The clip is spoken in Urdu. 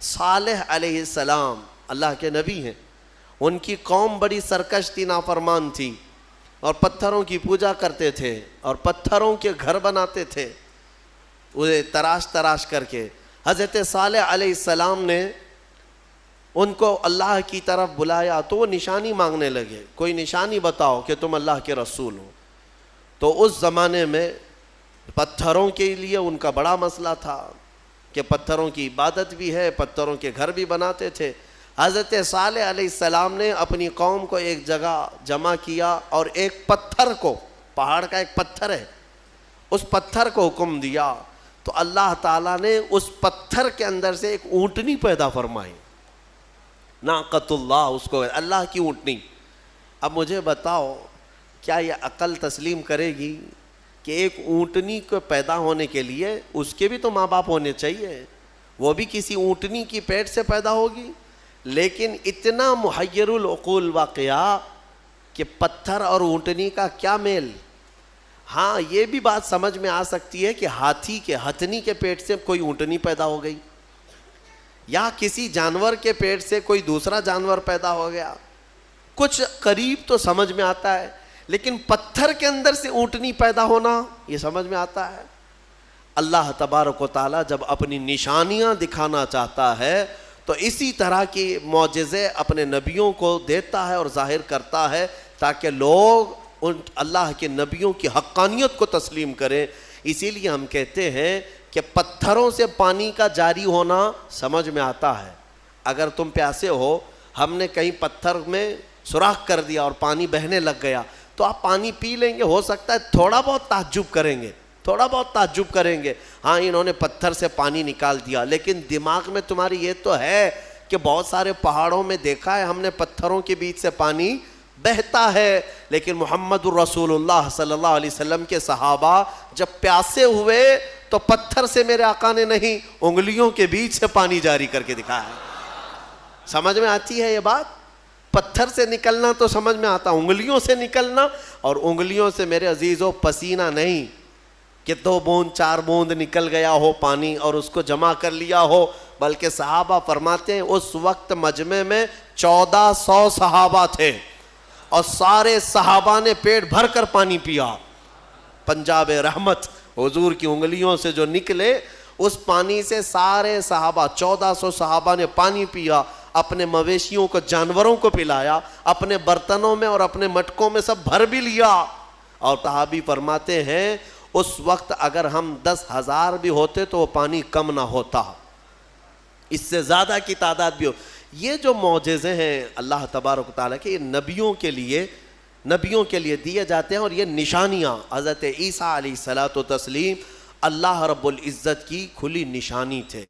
صالح علیہ السلام اللہ کے نبی ہیں، ان کی قوم بڑی سرکش تھی، نافرمان تھی، اور پتھروں کی پوجا کرتے تھے اور پتھروں کے گھر بناتے تھے انہیں تراش تراش کر کے۔ حضرت صالح علیہ السلام نے ان کو اللہ کی طرف بلایا تو وہ نشانی مانگنے لگے، کوئی نشانی بتاؤ کہ تم اللہ کے رسول ہو۔ تو اس زمانے میں پتھروں کے لیے ان کا بڑا مسئلہ تھا کہ پتھروں کی عبادت بھی ہے، پتھروں کے گھر بھی بناتے تھے۔ حضرت صالح علیہ السلام نے اپنی قوم کو ایک جگہ جمع کیا اور ایک پتھر کو، پہاڑ کا ایک پتھر ہے، اس پتھر کو حکم دیا تو اللہ تعالیٰ نے اس پتھر کے اندر سے ایک اونٹنی پیدا فرمائی، ناقۃ اللہ، اس کو اللہ کی اونٹنی۔ اب مجھے بتاؤ کیا یہ عقل تسلیم کرے گی کہ ایک اونٹنی کو پیدا ہونے کے لیے اس کے بھی تو ماں باپ ہونے چاہیے، وہ بھی کسی اونٹنی کی پیٹ سے پیدا ہوگی؟ لیکن اتنا محیر العقول واقعہ کہ پتھر اور اونٹنی کا کیا میل۔ ہاں یہ بھی بات سمجھ میں آ سکتی ہے کہ ہاتھی کے ہتھنی کے پیٹ سے کوئی اونٹنی پیدا ہو گئی، یا کسی جانور کے پیٹ سے کوئی دوسرا جانور پیدا ہو گیا، کچھ قریب تو سمجھ میں آتا ہے، لیکن پتھر کے اندر سے اونٹنی پیدا ہونا یہ سمجھ میں آتا ہے؟ اللہ تبارک و تعالیٰ جب اپنی نشانیاں دکھانا چاہتا ہے تو اسی طرح کی معجزے اپنے نبیوں کو دیتا ہے اور ظاہر کرتا ہے تاکہ لوگ ان اللہ کے نبیوں کی حقانیت کو تسلیم کریں۔ اسی لیے ہم کہتے ہیں کہ پتھروں سے پانی کا جاری ہونا سمجھ میں آتا ہے۔ اگر تم پیاسے ہو، ہم نے کہیں پتھر میں سوراخ کر دیا اور پانی بہنے لگ گیا تو آپ پانی پی لیں گے، ہو سکتا ہے تھوڑا بہت تعجب کریں گے، تھوڑا بہت تعجب کریں گے، ہاں انہوں نے پتھر سے پانی نکال دیا، لیکن دماغ میں تمہاری یہ تو ہے کہ بہت سارے پہاڑوں میں دیکھا ہے ہم نے پتھروں کے بیچ سے پانی بہتا ہے۔ لیکن محمد الرسول اللہ صلی اللہ علیہ وسلم کے صحابہ جب پیاسے ہوئے تو پتھر سے میرے آقا نے نہیں، انگلیوں کے بیچ سے پانی جاری کر کے دکھایا ہے۔ سمجھ میں آتی ہے یہ بات؟ پتھر سے نکلنا تو سمجھ میں آتا، انگلیوں سے نکلنا، اور انگلیوں سے میرے عزیزو پسینہ نہیں کہ 2 بوند 4 بوند نکل گیا ہو پانی اور اس کو جمع کر لیا ہو، بلکہ صحابہ فرماتے ہیں اس وقت مجمع میں 1400 صحابہ تھے اور سارے صحابہ نے پیٹ بھر کر پانی پیا۔ پنجاب رحمت حضور کی انگلیوں سے جو نکلے اس پانی سے سارے صحابہ 1400 صحابہ نے پانی پیا، اپنے مویشیوں کو، جانوروں کو پلایا، اپنے برتنوں میں اور اپنے مٹکوں میں سب بھر بھی لیا۔ اور صحابی فرماتے ہیں اس وقت اگر ہم 10,000 بھی ہوتے تو وہ پانی کم نہ ہوتا، اس سے زیادہ کی تعداد بھی ہو۔ یہ جو معجزے ہیں اللہ تبارک و تعالیٰ کے، یہ نبیوں کے لیے دیے جاتے ہیں، اور یہ نشانیاں حضرت عیسیٰ علیہ الصلوۃ والتسلیم اللہ رب العزت کی کھلی نشانی تھے۔